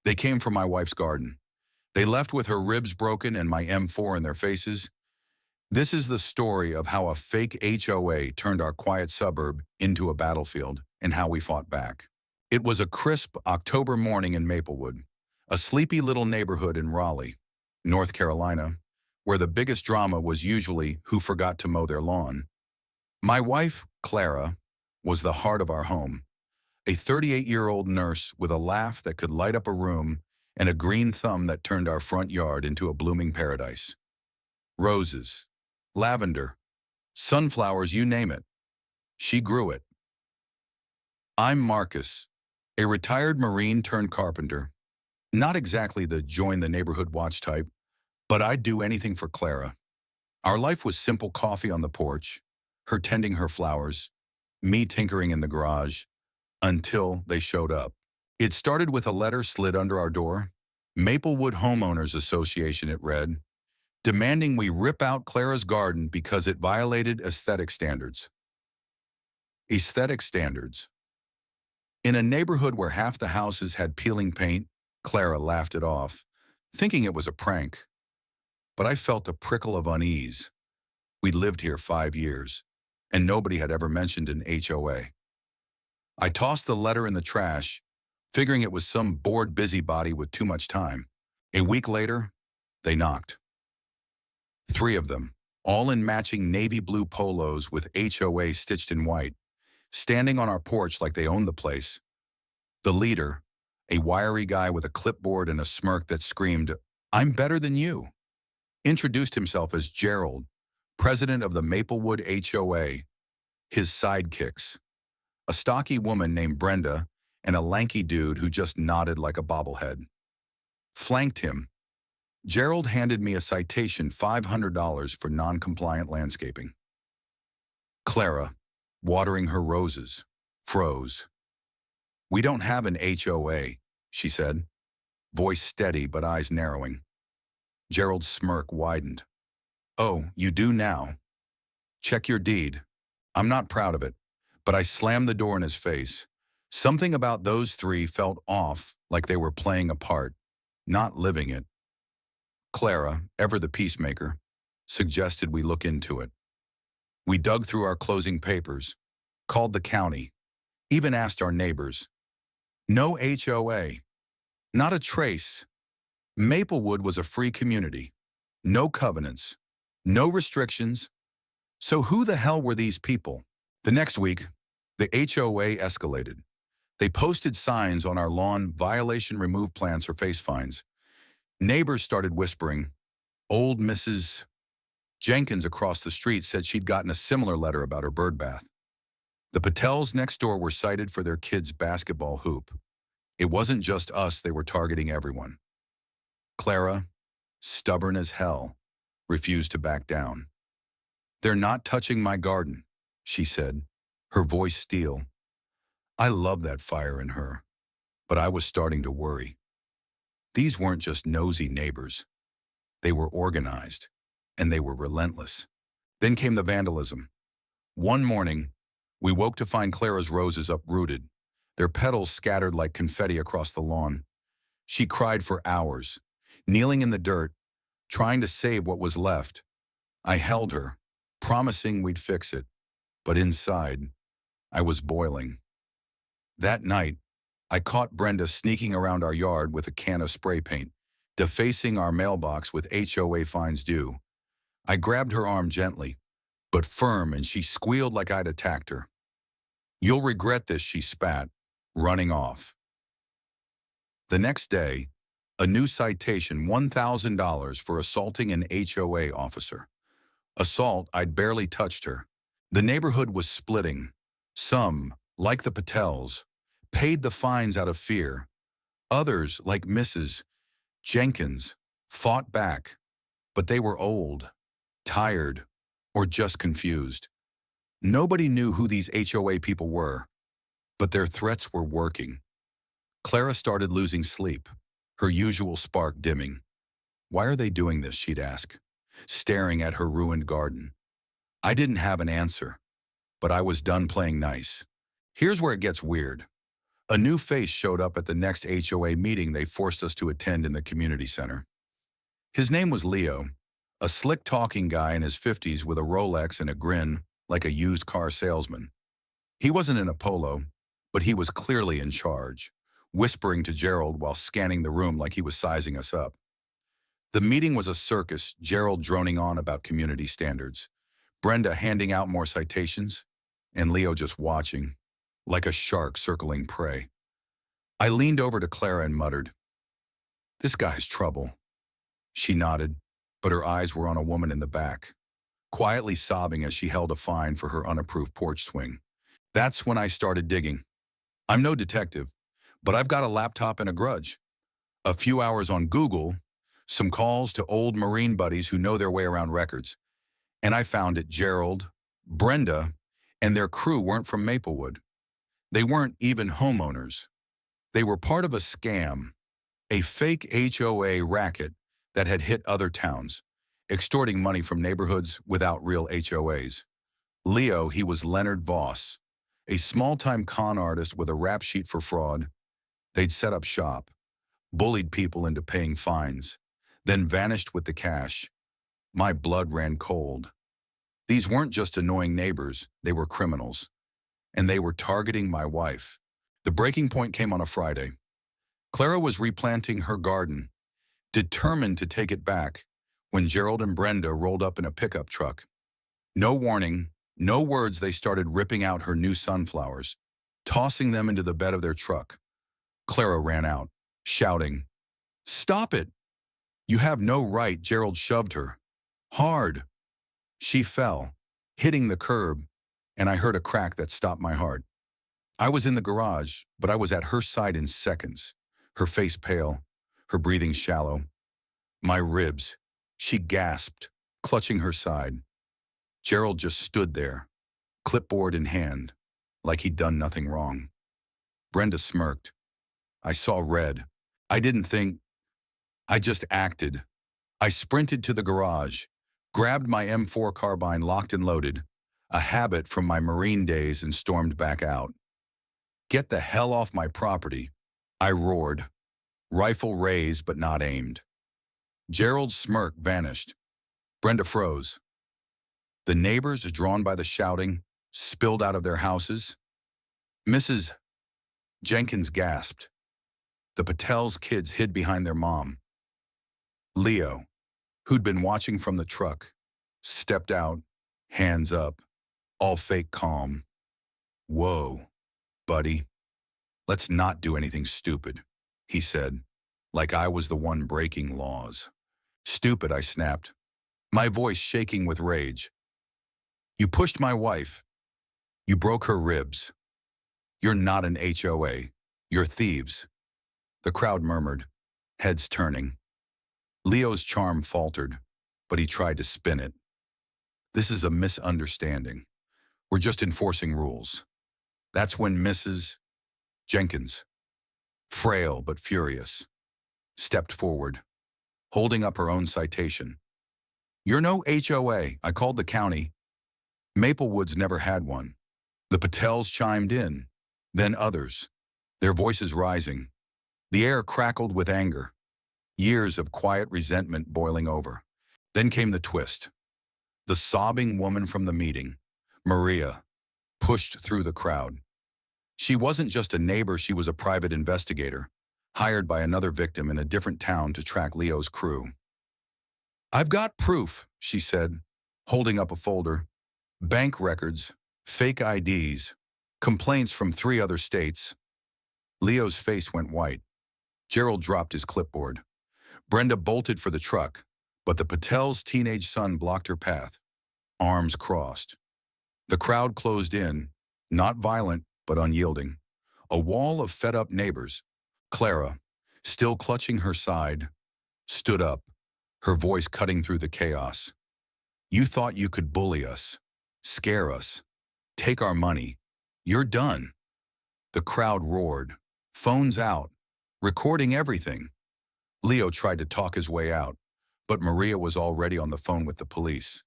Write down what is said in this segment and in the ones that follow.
They came from my wife's garden. They left with her ribs broken and my M4 in their faces. This is the story of how a fake HOA turned our quiet suburb into a battlefield and how we fought back. It was a crisp October morning in Maplewood, a sleepy little neighborhood in Raleigh, North Carolina, where the biggest drama was usually who forgot to mow their lawn. My wife, Clara, was the heart of our home, a 38-year-old nurse with a laugh that could light up a room and a green thumb that turned our front yard into a blooming paradise. Roses, lavender, sunflowers, you name it. She grew it. I'm Marcus, a retired Marine turned carpenter. Not exactly the join the neighborhood watch type, but I'd do anything for Clara. Our life was simple: coffee on the porch, her tending her flowers, me tinkering in the garage, until they showed up. It started with a letter slid under our door. Maplewood Homeowners Association, it read, demanding we rip out Clara's garden because it violated aesthetic standards. Aesthetic standards. In a neighborhood where half the houses had peeling paint, Clara laughed it off, thinking it was a prank. But I felt a prickle of unease. We'd lived here 5 years, and nobody had ever mentioned an HOA. I tossed the letter in the trash, figuring it was some bored busybody with too much time. A week later, they knocked. 3 of them, all in matching navy blue polos with HOA stitched in white, standing on our porch like they owned the place. The leader, a wiry guy with a clipboard and a smirk that screamed, "I'm better than you," introduced himself as Gerald, president of the Maplewood HOA. His sidekicks, a stocky woman named Brenda and a lanky dude who just nodded like a bobblehead, flanked him. Gerald handed me a citation, $500 for non-compliant landscaping. Clara, watering her roses, froze. "We don't have an HOA," she said, voice steady but eyes narrowing. Gerald's smirk widened. "Oh, you do now? Check your deed." I'm not proud of it, but I slammed the door in his face. Something about those 3 felt off, like they were playing a part, not living it. Clara, ever the peacemaker, suggested we look into it. We dug through our closing papers, called the county, even asked our neighbors. No HOA, not a trace. Maplewood was a free community. No covenants, no restrictions. So who the hell were these people? The next week, the HOA escalated. They posted signs on our lawn: violation, remove plants or face fines. Neighbors started whispering. Old Mrs. Jenkins across the street said she'd gotten a similar letter about her bird bath. The Patels next door were cited for their kids' basketball hoop. It wasn't just us, they were targeting everyone. Clara, stubborn as hell, refused to back down. "They're not touching my garden," she said, her voice steel. I love that fire in her, but I was starting to worry. These weren't just nosy neighbors. They were organized, and they were relentless. Then came the vandalism. One morning, we woke to find Clara's roses uprooted, their petals scattered like confetti across the lawn. She cried for hours, kneeling in the dirt, trying to save what was left. I held her, promising we'd fix it, but inside, I was boiling. That night, I caught Brenda sneaking around our yard with a can of spray paint, defacing our mailbox with HOA fines due. I grabbed her arm gently, but firm, and she squealed like I'd attacked her. "You'll regret this," she spat, running off. The next day, a new citation, $1,000 for assaulting an HOA officer. Assault, I'd barely touched her. The neighborhood was splitting. Some, like the Patels, paid the fines out of fear. Others, like Mrs. Jenkins, fought back, but they were old, tired, or just confused. Nobody knew who these HOA people were, but their threats were working. Clara started losing sleep, her usual spark dimming. "Why are they doing this?" she'd ask, staring at her ruined garden. I didn't have an answer, but I was done playing nice. Here's where it gets weird. A new face showed up at the next HOA meeting they forced us to attend in the community center. His name was Leo, a slick-talking guy in his 50s with a Rolex and a grin like a used car salesman. He wasn't in a polo, but he was clearly in charge, whispering to Gerald while scanning the room like he was sizing us up. The meeting was a circus, Gerald droning on about community standards, Brenda handing out more citations, and Leo just watching, like a shark circling prey. I leaned over to Clara and muttered, "This guy's trouble." She nodded, but her eyes were on a woman in the back, quietly sobbing as she held a fine for her unapproved porch swing. That's when I started digging. I'm no detective, but I've got a laptop and a grudge. A few hours on Google, some calls to old Marine buddies who know their way around records, and I found it Gerald, Brenda, and their crew weren't from Maplewood. They weren't even homeowners. They were part of a scam, a fake HOA racket that had hit other towns, extorting money from neighborhoods without real HOAs. Leo, he was Leonard Voss, a small-time con artist with a rap sheet for fraud. They'd set up shop, bullied people into paying fines, then vanished with the cash. My blood ran cold. These weren't just annoying neighbors, they were criminals. And they were targeting my wife. The breaking point came on a Friday. Clara was replanting her garden, determined to take it back, when Gerald and Brenda rolled up in a pickup truck. No warning, no words, they started ripping out her new sunflowers, tossing them into the bed of their truck. Clara ran out, shouting, "Stop it! You have no right." Gerald shoved her. Hard. She fell, hitting the curb, and I heard a crack that stopped my heart. I was in the garage, but I was at her side in seconds, her face pale, her breathing shallow. My ribs, she gasped, clutching her side. Gerald just stood there, clipboard in hand, like he'd done nothing wrong. Brenda smirked. I saw red. I didn't think. I just acted. I sprinted to the garage, grabbed my M4 carbine locked and loaded, a habit from my Marine days, and stormed back out. "Get the hell off my property," I roared, rifle raised but not aimed. Gerald's smirk vanished. Brenda froze. The neighbors, drawn by the shouting, spilled out of their houses. Mrs. Jenkins gasped. The Patel's kids hid behind their mom. Leo, who'd been watching from the truck, stepped out, hands up, all fake calm. "Whoa, buddy. Let's not do anything stupid," he said, like I was the one breaking laws. "Stupid," I snapped, my voice shaking with rage. "You pushed my wife. You broke her ribs. You're not an HOA. You're thieves." The crowd murmured, heads turning. Leo's charm faltered, but he tried to spin it. "This is a misunderstanding. We're just enforcing rules." That's when Mrs. Jenkins, frail but furious, stepped forward, holding up her own citation. "You're no HOA. I called the county. Maplewood's never had one." The Patels chimed in, then others, their voices rising. The air crackled with anger, years of quiet resentment boiling over. Then came the twist. The sobbing woman from the meeting, Maria, pushed through the crowd. She wasn't just a neighbor, she was a private investigator, hired by another victim in a different town to track Leo's crew. "I've got proof," she said, holding up a folder. "Bank records, fake IDs, complaints from 3 other states." Leo's face went white. Gerald dropped his clipboard. Brenda bolted for the truck, but the Patel's teenage son blocked her path, arms crossed. The crowd closed in, not violent, but unyielding. A wall of fed-up neighbors. Clara, still clutching her side, stood up, her voice cutting through the chaos. "You thought you could bully us, scare us, take our money. You're done." The crowd roared, phones out, recording everything. Leo tried to talk his way out, but Maria was already on the phone with the police.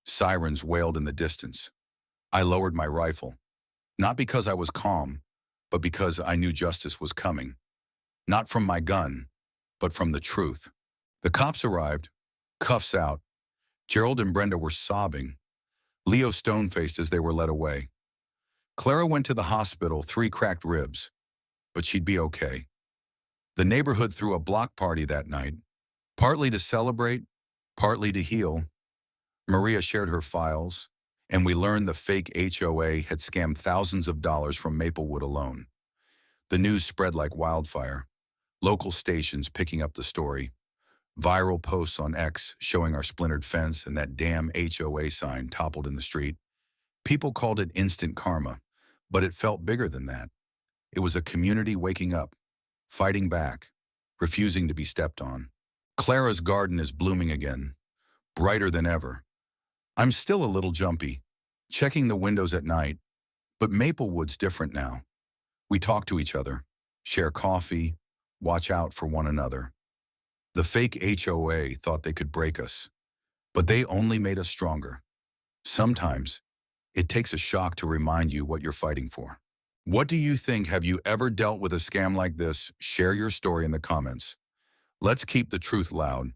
Sirens wailed in the distance. I lowered my rifle, not because I was calm, but because I knew justice was coming. Not from my gun, but from the truth. The cops arrived, cuffs out. Gerald and Brenda were sobbing, Leo stone-faced as they were led away. Clara went to the hospital, 3 cracked ribs, but she'd be okay. The neighborhood threw a block party that night, partly to celebrate, partly to heal. Maria shared her files, and we learned the fake HOA had scammed thousands of dollars from Maplewood alone. The news spread like wildfire, local stations picking up the story, viral posts on X showing our splintered fence and that damn HOA sign toppled in the street. People called it instant karma, but it felt bigger than that. It was a community waking up, fighting back, refusing to be stepped on. Clara's garden is blooming again, brighter than ever. I'm still a little jumpy, checking the windows at night, but Maplewood's different now. We talk to each other, share coffee, watch out for one another. The fake HOA thought they could break us, but they only made us stronger. Sometimes, it takes a shock to remind you what you're fighting for. What do you think? Have you ever dealt with a scam like this? Share your story in the comments. Let's keep the truth loud.